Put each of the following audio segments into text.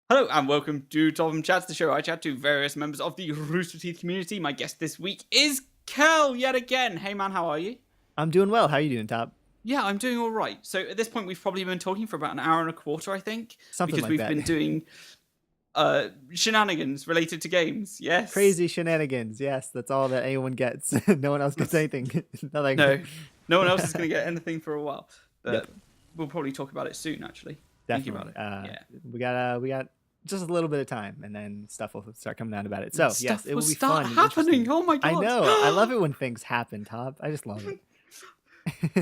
Hello and welcome to Topham Chats, the show I chat to various members of the Rooster Teeth community. My guest this week is Kel yet again. Hey man, how are you? I'm doing well. How are you doing, Top? Yeah, I'm doing all right. So at this point, we've probably been talking for about an hour and a quarter, I think, Something because like we've that. been doing shenanigans related to games. Yes. Crazy shenanigans. Yes, that's all that anyone gets. No one else gets That's, anything. Nothing. no, no one else is going to get anything for a while, Yep, but we'll probably talk about it soon. Actually, thinking about definitely. it. Yeah. We got just a little bit of time, and then stuff will start coming out about it. So yes, Stuff it will will be start fun and happening. interesting. Oh my I god. know. I love it when things happen, Top. I just love it.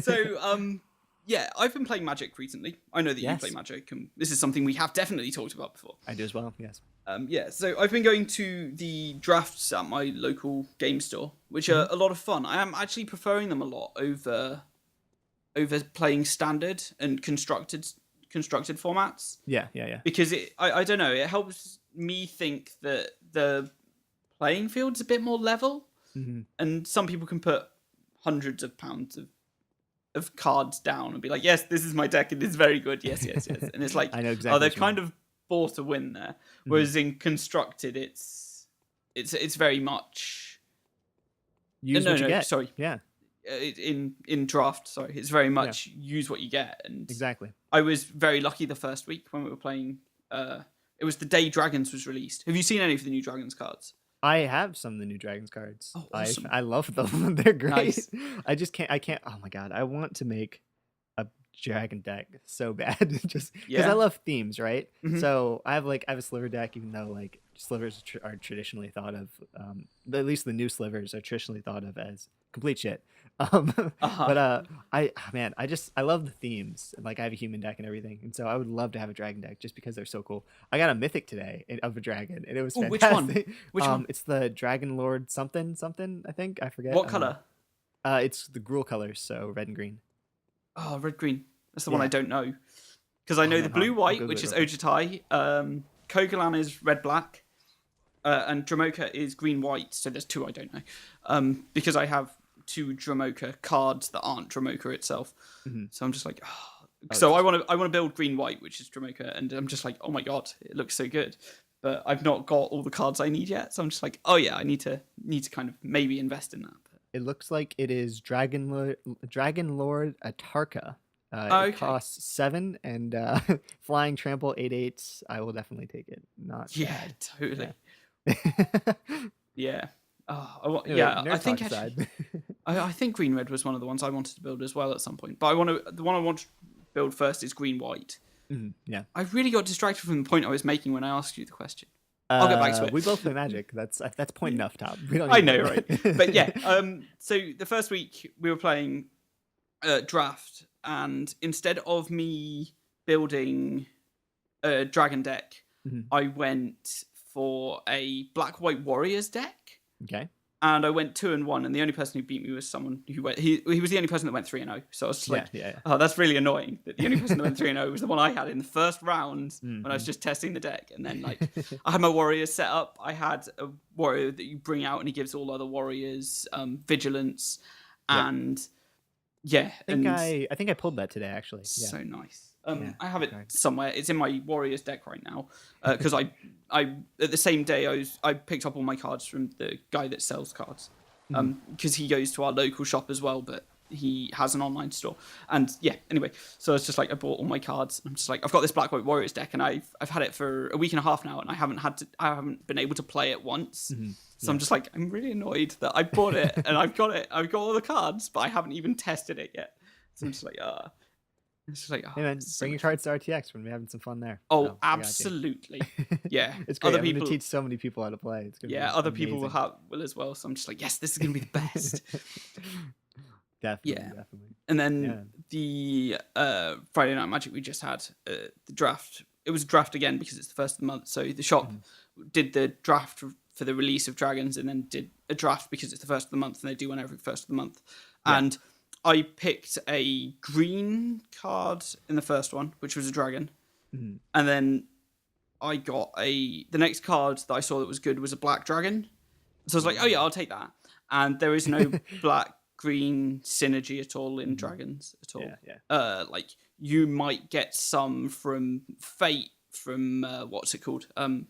So, yeah, I've been playing Magic recently. I know that you play Yes, Magic, and this is something we have definitely talked about before. I do as well. Yes. Yeah, so I've been going to the drafts at my local game store, which Hmm. are a lot of fun. I am actually preferring them a lot over playing standard and constructed formats Yeah. Yeah. Yeah. because I don't know, it helps me think that the playing field's a bit more level, Hmm. and some people can put hundreds of pounds of cards down and be like, yes, this is my deck and it's very good. Yes, yes, yes. And it's like, I know oh, exactly they've what you mean. kind of bought a win there. Hmm. Whereas in constructed, it's very much Use no what you no get. sorry Yeah. in draft, sorry, it's very Yeah. much use what you get. And Exactly. I was very lucky the first week when we were playing. It was the day Dragons was released. Have you seen any of the new Dragons cards? I have some of the new Dragons cards. Oh, I awesome. I love them. They're great. Nice. I just can't. I can't. Oh my god! I want to make a dragon deck so bad, just because I Yeah. love themes, right? Hmm. So I have a sliver deck, even though like slivers are traditionally thought of, at least the new slivers are traditionally thought of as complete shit. Um, Uh-huh. but man, I love the themes. And, like I have a human deck and everything, and so I would love to have a dragon deck just because they're so cool. I got a mythic today of a dragon, and it was Oh, which one? fantastic. Which one? It's the Dragon Lord something something. I think I forget. What color? It's the Gruul colors, so red and green. Oh, red green. That's the one I Yeah. don't know. Because I Oh know the man, blue I'll white, Google which it is real quick. Ojutai. Kogalan is red black. And Dramoka is green white. So there's two I don't know. Because I have two Dramoka cards that aren't Dramoka itself. Mhm. So I'm just like, oh. Oh, So I want to build green white, which is Dramoka, and I'm just like, oh my god, it looks so good. But I've not got all the cards I need yet. So I'm just like, oh yeah, I need to kind of maybe invest in that. it looks like it is Dragon Lord Atarka. It Okay. costs 7 and flying trample 8/8. I will definitely take it. Not Yeah, bad. totally. Yeah. Yeah. Oh, Anyway, yeah. I nerd think talk actually, aside. I think green red was one of the ones I wanted to build as well at some point. But the one I want to build first is green white. Mhm, yeah. I really got distracted from the point I was making when I asked you the question. I'll get back to We it. both play Magic. That's point enough, Top. We don't I need know, more than right? But yeah. that. So the first week we were playing draft, and instead of me building a dragon deck, Mhm. I went for a black white warriors deck. Okay. And I went 2-1, and the only person who beat me was someone who went. He was the only person that went 3-0. So I was just Yeah. like, Yeah. oh, that's really annoying. That the only person that went 3-0 was the one I had in the first round when I was Mhm. just testing the deck. And then like I had my warriors set up. I had a warrior that you bring out, and he gives all other warriors vigilance, Yep. and yeah, and I think I pulled that today actually. Yeah. so nice. Yeah. I have it Okay. somewhere. It's in my Warriors deck right now because I at the same day I picked up all my cards from the guy that sells cards Mhm. because he goes to our local shop as well, but he has an online store. And yeah, anyway, so it's just like I bought all my cards. And I'm just like, I've got this Black White Warriors deck, and I've had it for a week and a half now, and I haven't been able to play it once. Mhm. So I'm Yeah. just like, I'm really annoyed that I bought it and I've got it. I've got all the cards, but I haven't even tested it yet. So I'm just like, it's just like, Hey man, it's so bring your much fun. cards to RTX when we're having some fun there. Oh, So I got you. absolutely. Yeah. It's great. Other I'm going to people, teach so many people how to play. It's going to yeah, be other people amazing. will as well. So I'm just like, yes, this is gonna be the best. Definitely, Yeah. definitely. And Yeah. then the Friday Night Magic we just had the draft. It was a draft again because it's the first of the month. So the shop Mhm. did the draft for the release of Dragons, and then did a draft because it's the first of the month, and they do one every first of the month. Yeah. And I picked a green card in the first one, which was a dragon, Mhm. and then I got the next card that I saw that was good was a black dragon. So I was like, oh yeah, I'll take that. And there is no black green synergy at all in Mhm. dragons at all. Yeah, yeah. Like you might get some from Fate from what's it called? The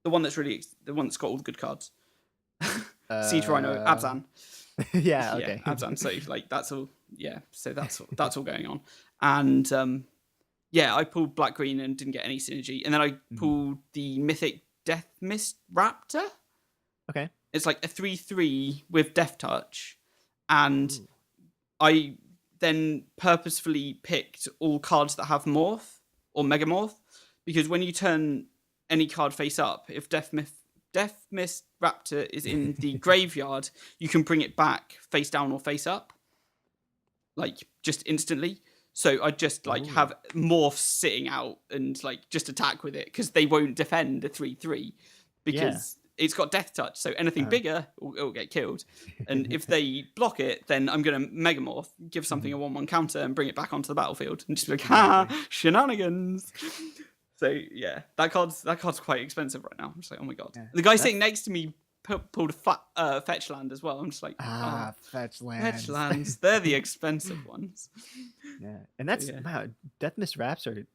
one that's got all the good cards. Siege Rhino, Abzan. Yeah, Yeah, okay. Abzan. So like that's all. Yeah, so that's all going on, and yeah, I pulled black green and didn't get any synergy, and then I pulled the mythic Death Mist Raptor. Okay. It's like a 3/3 with Death Touch, and I then purposefully picked all cards that have Morph or Megamorph, because when you turn any card face up, if Death Mist Raptor is in the graveyard, you can bring it back face down or face up, like just instantly. So I just like have Morphs sitting out and like just attack with it, because they won't defend a 3/3 because it's got Death Touch. So anything bigger will get killed. And if they block it, then I'm going to Megamorph, give something a 1/1 counter, and bring it back onto the battlefield and just be like, ha, shenanigans. So yeah, that card's quite expensive right now. I'm just like, oh my god. The guy sitting next to me pulled a fetch land as well. I'm just like, fetch lands. Fetch lands. They're the expensive ones. Yeah, and that's wow. Death Mist Raptor.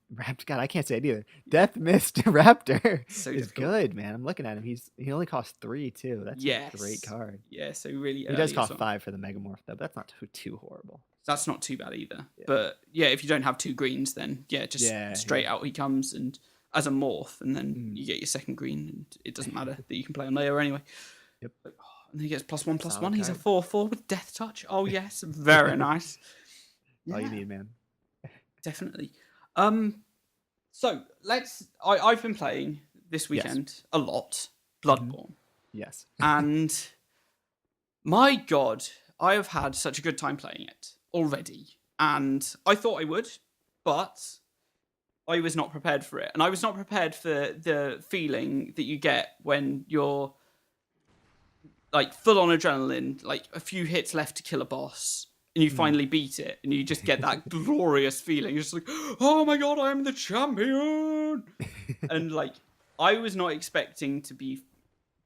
God, I can't say it either. Death Mist Raptor is good, man. I'm looking at him. He only costs 3 too. That's a great card. Yeah, so really he does cost 5 for the Megamorph though. But that's not too horrible. That's not too bad either. Yeah. But yeah, if you don't have 2 greens, then straight out he comes, and as a morph, and then you get your second green, and it doesn't matter that you can play on layer anyway. Yep. And then he gets +1/+1. He's a 4/4 with Death Touch. Oh yes, very nice. All you need, man. Definitely. So I've been playing this weekend a lot Bloodborne. Yes. And my god, I have had such a good time playing it already. And I thought I would, but I was not prepared for it. And I was not prepared for the feeling that you get when you're like full on adrenaline, like a few hits left to kill a boss, and you finally beat it, and you just get that glorious feeling. It's like, oh my god, I'm the champion. And like, I was not expecting to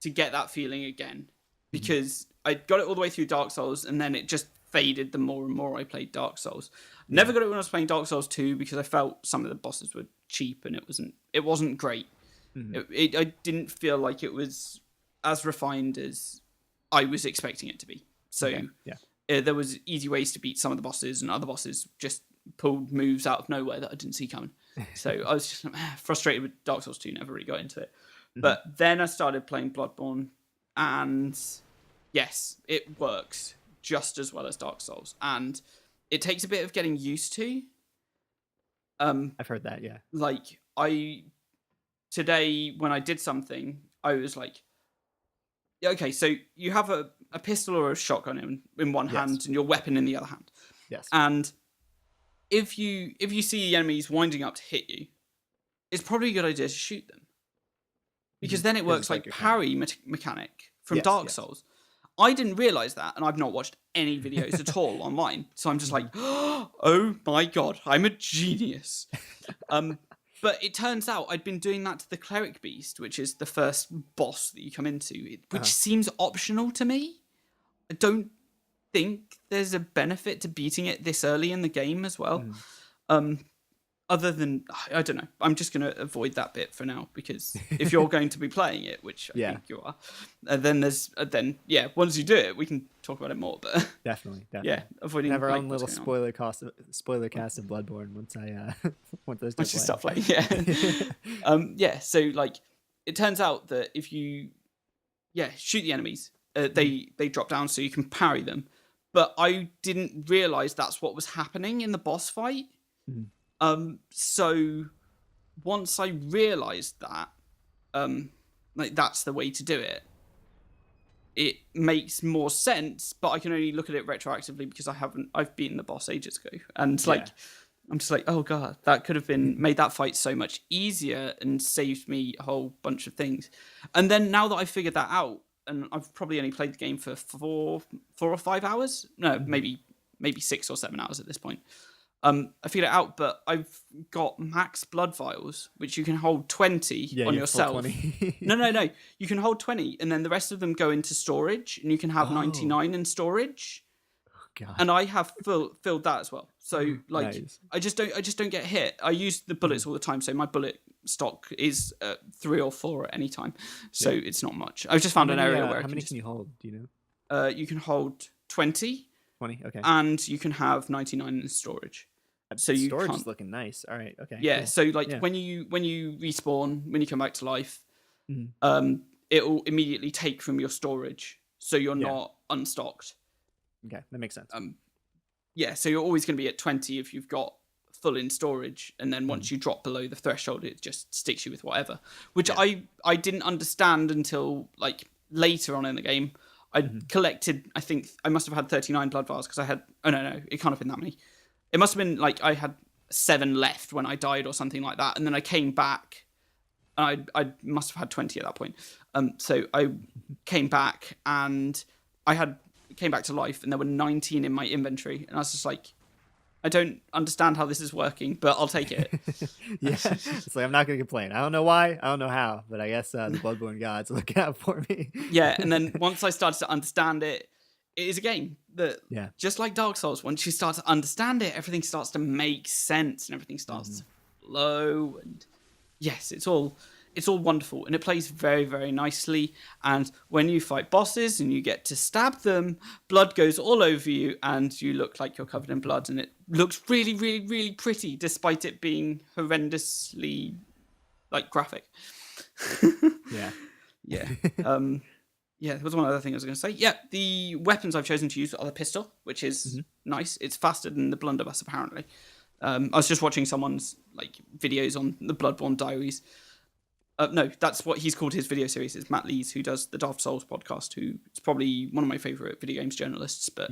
get that feeling again, because I got it all the way through Dark Souls, and then it just faded the more and more I played Dark Souls. Never got it when I was playing Dark Souls 2, because I felt some of the bosses were cheap and it wasn't great. I didn't feel like it was as refined as I was expecting it to be. So there was easy ways to beat some of the bosses, and other bosses just pulled moves out of nowhere that I didn't see coming. So I was just frustrated with Dark Souls 2, never really got into it. But then I started playing Bloodborne, and yes, it works just as well as Dark Souls. And it takes a bit of getting used to. I've heard that, yeah. Like, today, when I did something, I was like, okay, so you have a pistol or a shotgun in one hand and your weapon in the other hand. Yes. And if you see the enemies winding up to hit you, it's probably a good idea to shoot them. Because then it works like parry mechanic from Dark Souls. I didn't realize that, and I've not watched any videos at all online. So I'm just like, oh my god, I'm a genius. But it turns out I'd been doing that to the Cleric Beast, which is the first boss that you come into, which seems optional to me. I don't think there's a benefit to beating it this early in the game as well. Other than, I don't know, I'm just going to avoid that bit for now, because if you're going to be playing it, which I think you are, then once you do it, we can talk about it more. But definitely. Yeah, avoiding. Have our own little spoiler cast of Bloodborne once I start playing. Yeah. So like, it turns out that if you shoot the enemies, they drop down so you can parry them. But I didn't realize that's what was happening in the boss fight. So once I realized that, like that's the way to do it, it makes more sense, but I can only look at it retroactively because I've beaten the boss ages ago. And like, I'm just like, oh god, that could have made that fight so much easier and saved me a whole bunch of things. And then now that I've figured that out, and I've probably only played the game for 4 or 5 hours, no, maybe 6 or 7 hours at this point. I figured it out, but I've got max blood vials, which you can hold 20 on yourself. 20. No. You can hold 20, and then the rest of them go into storage, and you can have 99 in storage. God. And I have filled that as well. So like, nice. I just don't get hit. I use the bullets all the time, so my bullet stock is 3 or 4 at any time, so it's not much. I've just found an area where how many can you hold? Do you know? You can hold 20. 20, okay. And you can have 99 in storage. So you storage can't... is looking nice. All right, okay. Yeah, cool. so like when you respawn, when you come back to life, Mm-hmm. It'll immediately take from your storage, so you're not unstocked. Okay, that makes sense. Yeah, so you're always going to be at 20 if you've got full in storage, and then once you drop below the threshold, it just sticks you with whatever. Which I didn't understand until like later on in the game. I collected, I think I must have had 39 blood vials because I had, no, it can't have been that many. It must have been like I had 7 left when I died or something like that. And then I came back and I must have had 20 at that point. So I came back and came back to life and there were 19 in my inventory. And I was just like, I don't understand how this is working, but I'll take it. It's like, I'm not going to complain. I don't know why. I don't know how, but I guess the Bloodborne gods are looking out for me. Yeah, and then once I started to understand it, it is a game that, just like Dark Souls, once you start to understand it, everything starts to make sense and everything starts to flow. And yes, it's all wonderful, and it plays very, very nicely. And when you fight bosses and you get to stab them, blood goes all over you and you look like you're covered in blood, and it looks really, really, really pretty despite it being horrendously like graphic. There was one other thing I was going to say. Yeah, the weapons I've chosen to use are the pistol, which is nice. It's faster than the blunderbuss, apparently. I was just watching someone's like videos on the Bloodborne Diaries. No, that's what he's called his video series. It's Matt Lees, who does the Dark Souls podcast, who is probably one of my favorite video games journalists. But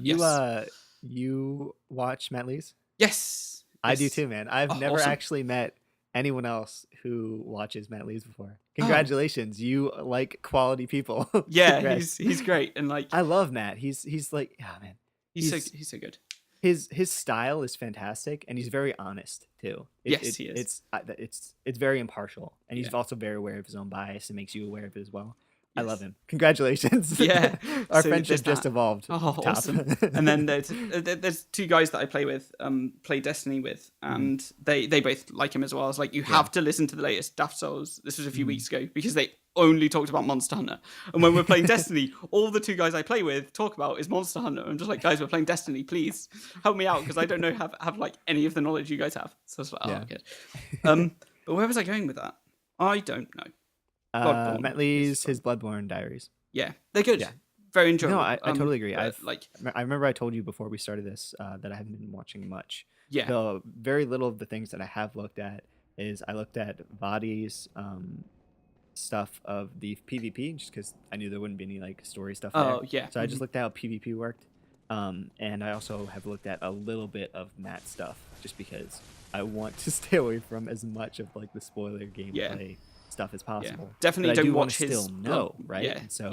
you watch Matt Lees? Yes. I do too, man. I've never actually met anyone else who watches Matt Lees before. Congratulations, you like quality people. Yeah, he's great, and like I love Matt. He's like, man, he's so good. His style is fantastic, and he's very honest too. He is. It's very impartial, and he's also very aware of his own bias and makes you aware of it as well. Yes. I love him. Congratulations. Yeah, our friendship just evolved. Oh, awesome. And then there's 2 guys that I play Destiny with, and they both like him as well. I was like, you have to listen to the latest Daft Souls. This was a few weeks ago, because they only talked about Monster Hunter. And when we're playing Destiny, all the 2 guys I play with talk about is Monster Hunter. I'm just like, guys, we're playing Destiny. Please help me out, because I don't know have like any of the knowledge you guys have. So I was like, good. But where was I going with that? I don't know. Matt Lees, his Bloodborne Diaries. Yeah, they're good. Yeah. Very enjoyable. No, I totally agree. I remember I told you before we started this that I haven't been watching much. Yeah. The very little of the things that I have looked at is I looked at Vadi's stuff of the PvP, just because I knew there wouldn't be any like story stuff there. Oh, yeah. So I just looked at how PvP worked. And I also have looked at a little bit of Matt stuff, just because I want to stay away from as much of like the spoiler gameplay stuff as possible. Yeah. Definitely don't watch his still know, right? Yeah. So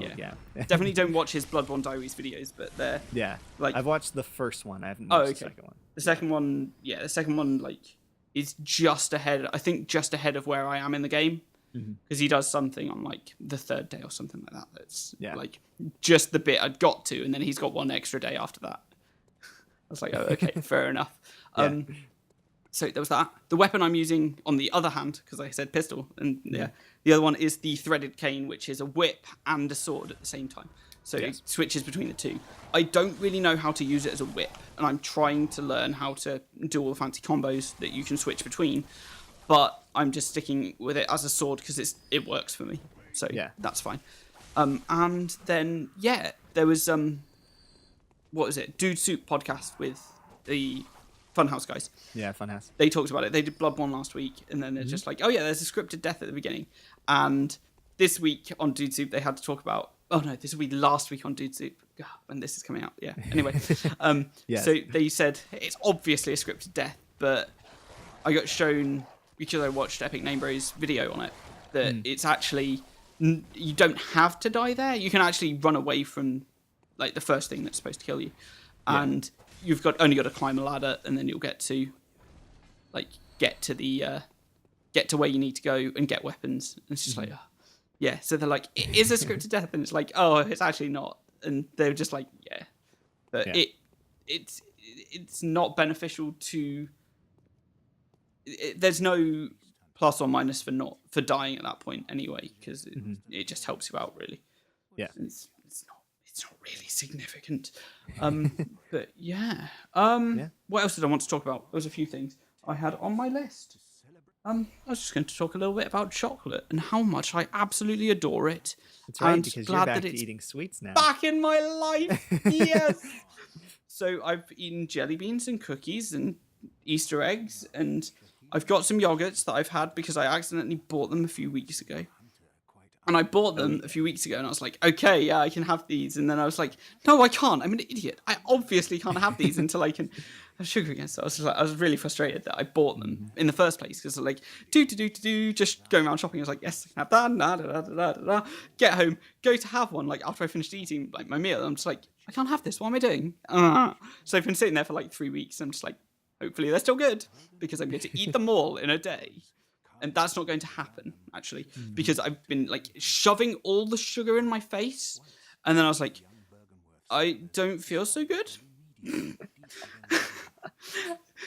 definitely don't watch his Bloodborne Diaries videos, but they're like, I've watched the first one. I haven't watched the second one. The second one like is just ahead. I think just ahead of where I am in the game, because he does something on like the 3rd day or something like that. That's like just the bit I'd got to, and then he's got 1 extra day after that. I was like, oh, okay, fair enough. So there was that. The weapon I'm using on the other hand, because I said pistol, and the other one is the threaded cane, which is a whip and a sword at the same time. So it switches between the 2. I don't really know how to use it as a whip, and I'm trying to learn how to do all the fancy combos that you can switch between, but I'm just sticking with it as a sword because it works for me. So that's fine. And then there was what was it? Dude Soup podcast with the Funhouse guys. Yeah, Funhouse. They talked about it. They did Bloodborne last week, and then they're just like, oh yeah, there's a scripted death at the beginning. And this week on Dude Soup, they had to talk about, oh no, this will be last week on Dude Soup, when this is coming out. Yeah. Anyway, so they said it's obviously a scripted death, but I got shown, because I watched Epic Name Bro's video on it, that it's actually, you don't have to die there. You can actually run away from like the first thing that's supposed to kill you, and you've only got to climb a ladder, and then you'll get to where you need to go and get weapons. And it's just like, so they're like, it is a scripted death, and it's like, oh, it's actually not. And they're just like, but it's not beneficial to. There's no plus or minus for dying at that point anyway, because it just helps you out really. Yeah, it's not really significant. But yeah. What else did I want to talk about? There was a few things I had on my list. I was just going to talk a little bit about chocolate and how much I absolutely adore it. That's right, because you're back to eating sweets now. Back in my life, yes. So I've eaten jelly beans and cookies and Easter eggs, and I've got some yogurts that I've had because I accidentally bought them a few weeks ago. And I bought them a few weeks ago, and I was like, okay, yeah, I can have these. And then I was like, no, I can't. I'm an idiot. I obviously can't have these until I can have sugar again. So I was really frustrated that I bought them in the first place, because like, just going around shopping. I was like, yes, I can have that. Get home, go to have one. Like after I finished eating like my meal, I'm just like, I can't have this. What am I doing? So I've been sitting there for like 3 weeks. I'm just like, hopefully they're still good, because I'm going to eat them all in a day. And that's not going to happen, actually, because I've been like shoving all the sugar in my face. And then I was like, I don't feel so good.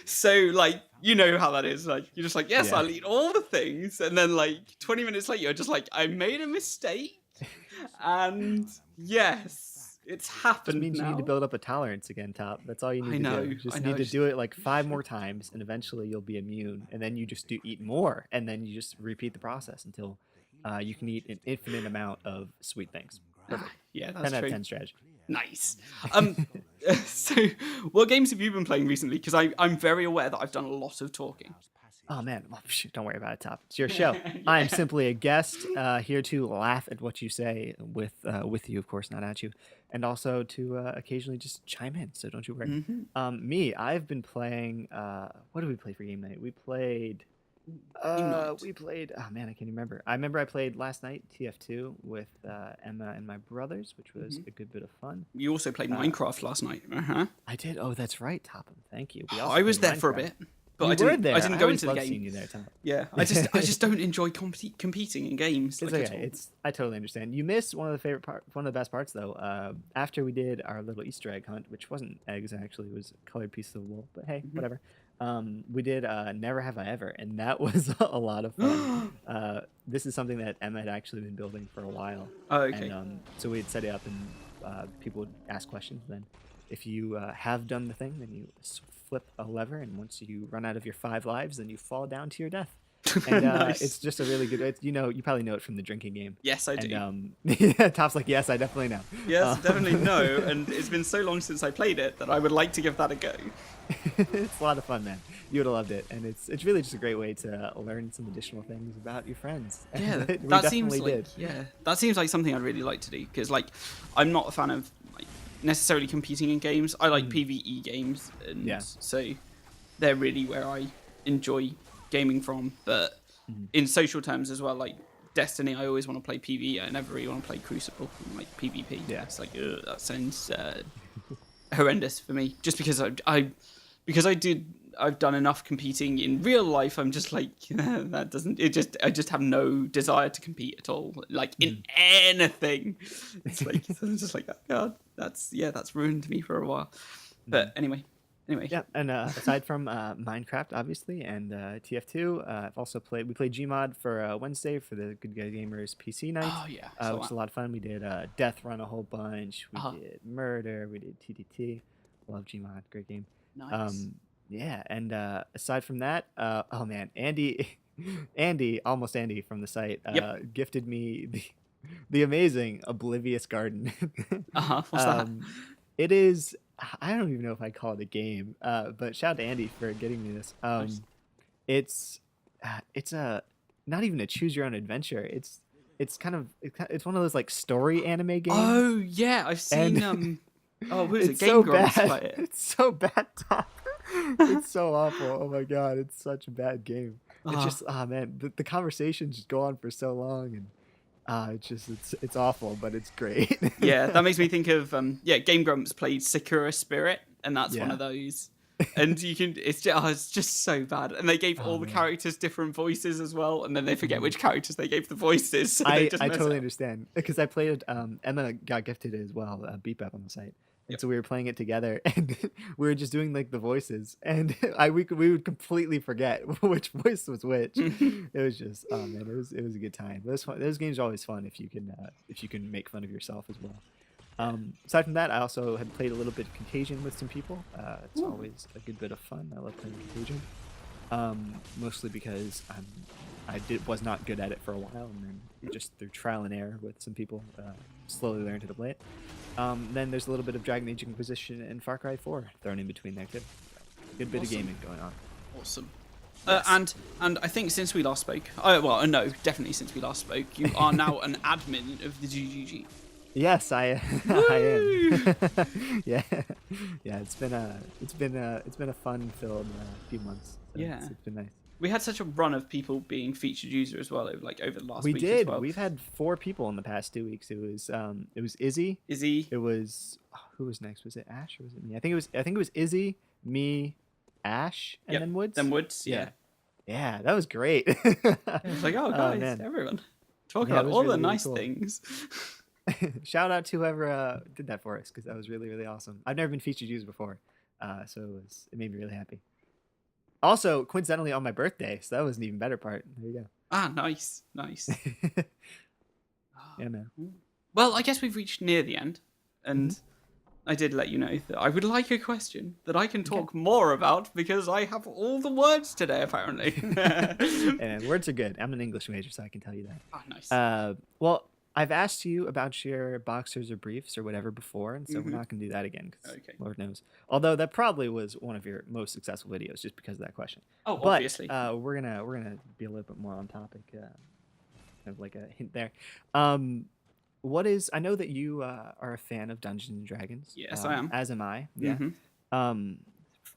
So like, you know how that is. Like, you're just like, yes, I'll eat all the things. And then like 20 minutes later, you're just like, I made a mistake. And yes, it's happened. It means now. You need to build up a tolerance again, Top. That's all you need to do. You just need to do it like 5 more times, and eventually you'll be immune. And then you just eat more, and then you just repeat the process until you can eat an infinite amount of sweet things. Perfect. Yeah, that's 10 out of 10 strategy. Nice. So, what games have you been playing recently? Because I'm very aware that I've done a lot of talking. Oh man, don't worry about it, Top. It's your show. I am simply a guest here to laugh at what you say with you, of course, not at you, and also to occasionally just chime in. So don't you worry. I've been playing. What did we play for game night? We played. Oh man, I can't remember. I remember I played last night TF2 with Emma and my brothers, which was a good bit of fun. You also played Minecraft last night. I did. Oh, that's right, Topham. Thank you. I was there for a bit. But I didn't go into the game. Seeing you there, Tom. Yeah, I just don't enjoy competing in games. It's like okay. I totally understand. You missed one of the best parts though. After we did our little Easter egg hunt, which wasn't eggs actually, it was a colored piece of wool. But hey, whatever. We did Never Have I Ever, and that was a lot of fun. This is something that Emma had actually been building for a while. Oh, okay. And so we had set it up, and people would ask questions. Then, if you have done the thing, then you flip a lever, and once you run out of your 5 lives, then you fall down to your death. And nice. It's just a really good. You probably know it from the drinking game. Yes, I do. Yeah, Top's like, yes, I definitely know. Yes, definitely know. And it's been so long since I played it that I would like to give that a go. It's a lot of fun, man. You would have loved it, and it's really just a great way to learn some additional things about your friends. Yeah, that seems like something I'd really like to do, because like I'm not a fan of like necessarily competing in games. I like PvE games, and so they're really where I enjoy gaming from. But in social terms as well, like Destiny, I always want to play PvE. I never really want to play Crucible, like PvP. Yeah, it's like that sounds horrendous for me. Just because I've done enough competing in real life. I'm just like that doesn't. I just have no desire to compete at all. Like in anything. It's like I'm just like, oh God, that's ruined me for a while. But anyway. Yeah, and aside from Minecraft, obviously, and TF2, I've also played. We played Gmod for Wednesday for the Good Guy Gamers PC night. Oh yeah, which was a lot of fun. We did Death Run a whole bunch. We did Murder. We did TTT. Love Gmod, great game. Nice. Yeah, and aside from that, oh man, Andy from the site, gifted me the amazing Oblivious Garden. What's that? It is. I don't even know if I call it a game, but shout out to Andy for getting me this. Nice. It's a not even a choose your own adventure. It's one of those like story anime games. Oh yeah, I've seen what is it? Game Grumps by it. It's so bad, Tom. It's so awful. Oh my God, it's such a bad game. It's just man, the conversations just go on for so long, and it's awful, but it's great. Yeah, that makes me think of Game Grumps played Sakura Spirit, and that's one of those. And it's just so bad. And they gave all the characters different voices as well, and then they forget which characters they gave the voices. So I totally understand, because I played Emma got gifted it as well, Beep Up on the site. And Yep. so we were playing it together, and we were just doing like the voices, and we would completely forget which voice was which. It was just, oh man, it was a good time. Those games are always fun if you can make fun of yourself as well. Aside from that, I also had played a little bit of Contagion with some people. It's Ooh. always a good bit of fun. I love playing Contagion, mostly because was not good at it for a while, and then just through trial and error with some people, slowly learned how to play it. Then there's a little bit of Dragon Age Inquisition and Far Cry 4 thrown in between there too. Good bit of gaming going on. Awesome. Yes. And I think since we last spoke, no, definitely since we last spoke, you are now an admin of the GGG. Yes, I am. Yeah, yeah. It's been a fun-filled few months. So Yeah. it's been nice. We had such a run of people being featured user as well, over the last week. We did. As well. We've had 4 people in the past 2 weeks. It was Izzy. Izzy. It was who was next? Was it Ash or was it me? I think it was Izzy, me, Ash, and then Woods. Then Woods. Yeah. Yeah, that was great. It's like, oh guys, man. everyone talking Yeah, it about was all really, the really nice cool. things. Shout out to whoever did that for us, because that was really, really awesome. I've never been featured user before, so it made me really happy. Also, coincidentally on my birthday, so that was an even better part. There you go. Ah, nice. Yeah, man. Well, I guess we've reached near the end, and I did let you know that I would like a question that I can talk more about, because I have all the words today, apparently. And words are good. I'm an English major, so I can tell you that. Ah, nice. Well, I've asked you about your boxers or briefs or whatever before, and so we're not going to do that again, because Okay. Lord knows. Although that probably was one of your most successful videos, just because of that question. Oh, But obviously. we're gonna be a little bit more on topic, kind of like a hint there. I know that you are a fan of Dungeons and Dragons. Yes, I am. As am I. Yeah. Mhm.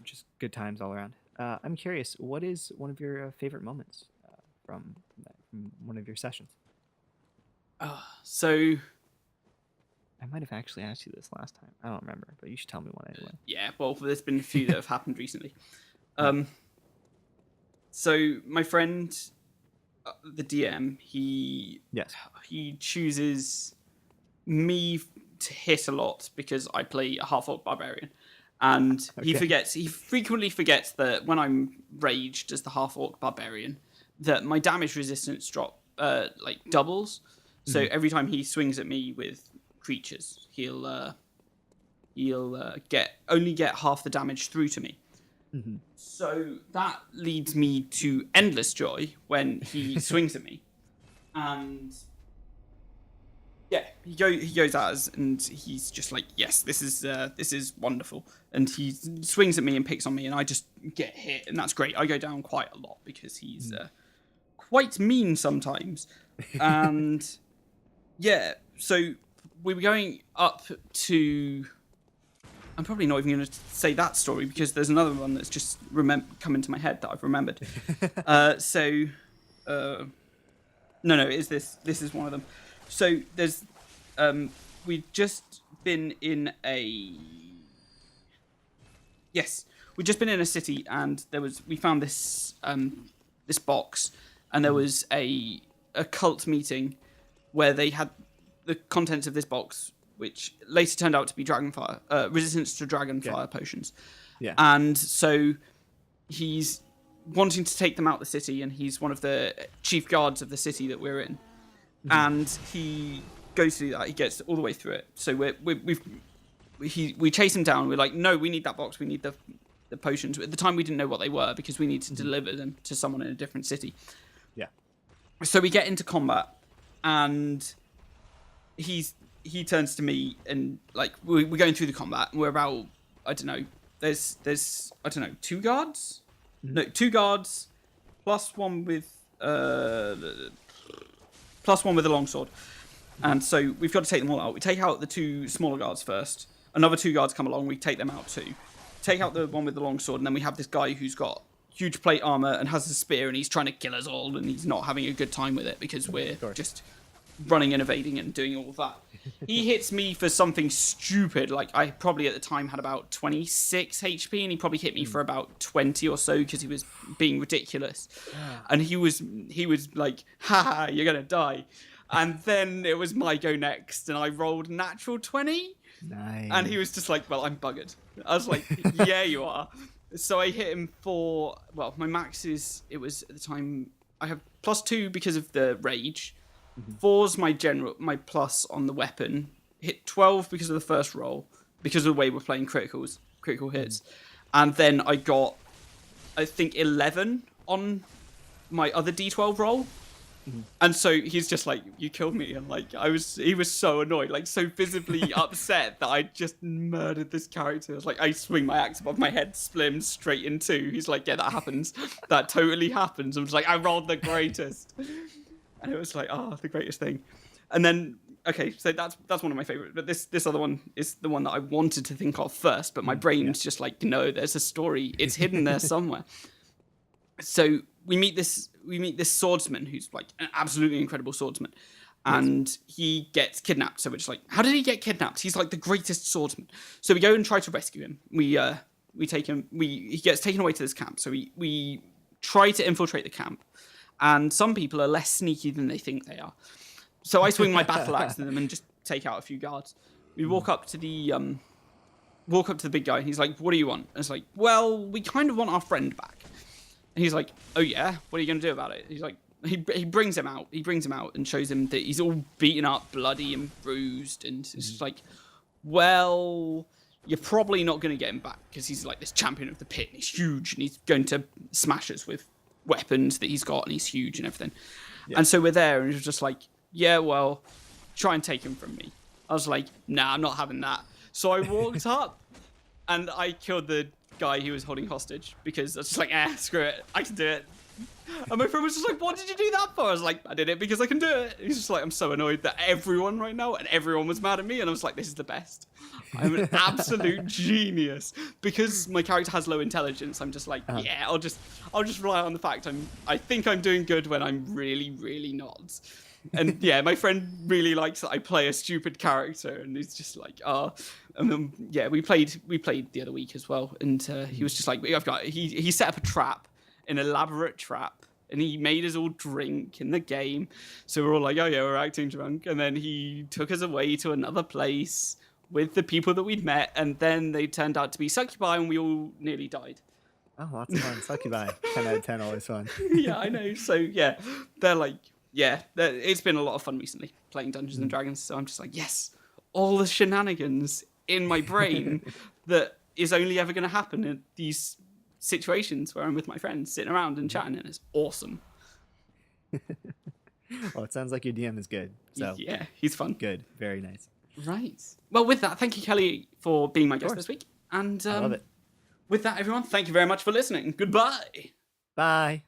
Just good times all around. I'm curious, what is one of your favorite moments from one of your sessions? So I might have actually asked you this last time. I don't remember, but you should tell me one anyway. yeah, well, there's been a few that have happened recently. So my friend, the DM, he chooses me to hit a lot because I play a half-orc barbarian, and he frequently forgets that when I'm raged as the half-orc barbarian, that my damage resistance doubles. So every time he swings at me with creatures, he'll get half the damage through to me. So that leads me to endless joy when he swings at me, and yeah, he goes at us, and he's just like, yes, this is wonderful, and he swings at me and picks on me, and I just get hit, and that's great. I go down quite a lot because he's quite mean sometimes, and yeah, so we were going up to. I'm probably not even going to say that story because there's another one that's just come into my head that I've remembered. No, is this is one of them. So there's we've just been in a city, and we found this this box, and there was a cult meeting where they had the contents of this box, which later turned out to be dragonfire, resistance to dragonfire potions. Yeah. And so he's wanting to take them out the city, and he's one of the chief guards of the city that we're in. And he goes to do that. He gets all the way through it. So we chase him down. We're like, no, we need that box. We need the potions. At the time, we didn't know what they were because we need to deliver them to someone in a different city. Yeah. So we get into combat, and he turns to me, and like we're going through the combat, and we're about, I don't know, there's I don't know, 2 guards? No, 2 guards plus one with a longsword. And so we've got to take them all out. We take out the 2 smaller guards first. Another 2 guards come along, we take them out too. Take out the one with the longsword, and then we have this guy who's got huge plate armor and has a spear, and he's trying to kill us all, and he's not having a good time with it because we're just running and evading and doing all of that. He hits me for something stupid. Like, I probably at the time had about 26 HP, and he probably hit me for about 20 or so because he was being ridiculous. And he was like, haha, you're gonna die. And then it was my go next, and I rolled natural 20. Nice. And he was just like, well, I'm buggered. I was like, yeah, you are. So I hit him for, well, my max it was at the time, I have +2 because of the rage. 4's my plus on the weapon. Hit 12 because of the first roll, because of the way we're playing critical hits. And then I got, I think, 11 on my other D12 roll. And so he's just like, you killed me. And like, he was so annoyed, like so visibly upset that I just murdered this character. I was like, I swing my axe above my head, split him straight in two. He's like, yeah, that happens. That totally happens. I was like, I rolled the greatest. And it was like, the greatest thing. And then, okay, so that's one of my favorites. But this other one is the one that I wanted to think of first. But my brain's just like, no, there's a story. It's hidden there somewhere. So we meet this swordsman who's like an absolutely incredible swordsman, and he gets kidnapped. So we're just like, how did he get kidnapped? He's like the greatest swordsman. So we go and try to rescue him. We take him. He gets taken away to this camp. So we try to infiltrate the camp, and some people are less sneaky than they think they are. So I swing my battle axe at them and just take out a few guards. We walk up to the big guy. He's like, what do you want? And it's like, well, we kind of want our friend back. And he's like, oh yeah, what are you going to do about it? He's like, he brings him out. He brings him out and shows him that he's all beaten up, bloody and bruised. And it's just like, well, you're probably not going to get him back because he's like this champion of the pit. And he's huge and he's going to smash us with weapons that he's got. And he's huge and everything. Yeah. And so we're there and he's just like, yeah, well, try and take him from me. I was like, nah, I'm not having that. So I walked up and I killed the guy he was holding hostage because I was just like, screw it, I can do it. And my friend was just like, what did you do that for? I was like, I did it because I can do it. He's just like, I'm so annoyed that everyone right now and everyone was mad at me. And I was like, this is the best. I'm an absolute genius. Because my character has low intelligence, I'm just like, yeah, I'll just rely on the fact I think I'm doing good when I'm really, really not. And yeah, my friend really likes that I play a stupid character, and he's just like, and then, yeah, we played the other week as well, and he was just like, he set up a trap, an elaborate trap, and he made us all drink in the game. So we're all like, oh yeah, we're acting drunk, and then he took us away to another place with the people that we'd met, and then they turned out to be succubi, and we all nearly died. Oh, lots of fun. Succubi, 10 out of 10, always fun. Yeah, I know. So yeah, they're like. Yeah, it's been a lot of fun recently playing Dungeons and Dragons. So I'm just like, yes, all the shenanigans in my brain that is only ever going to happen in these situations where I'm with my friends sitting around and chatting, and it's awesome. Well, it sounds like your DM is good. So yeah, he's fun. Good, very nice. Right. Well, with that, thank you, Kelly, for being my guest this week. And I love it. With that, everyone, thank you very much for listening. Goodbye. Bye.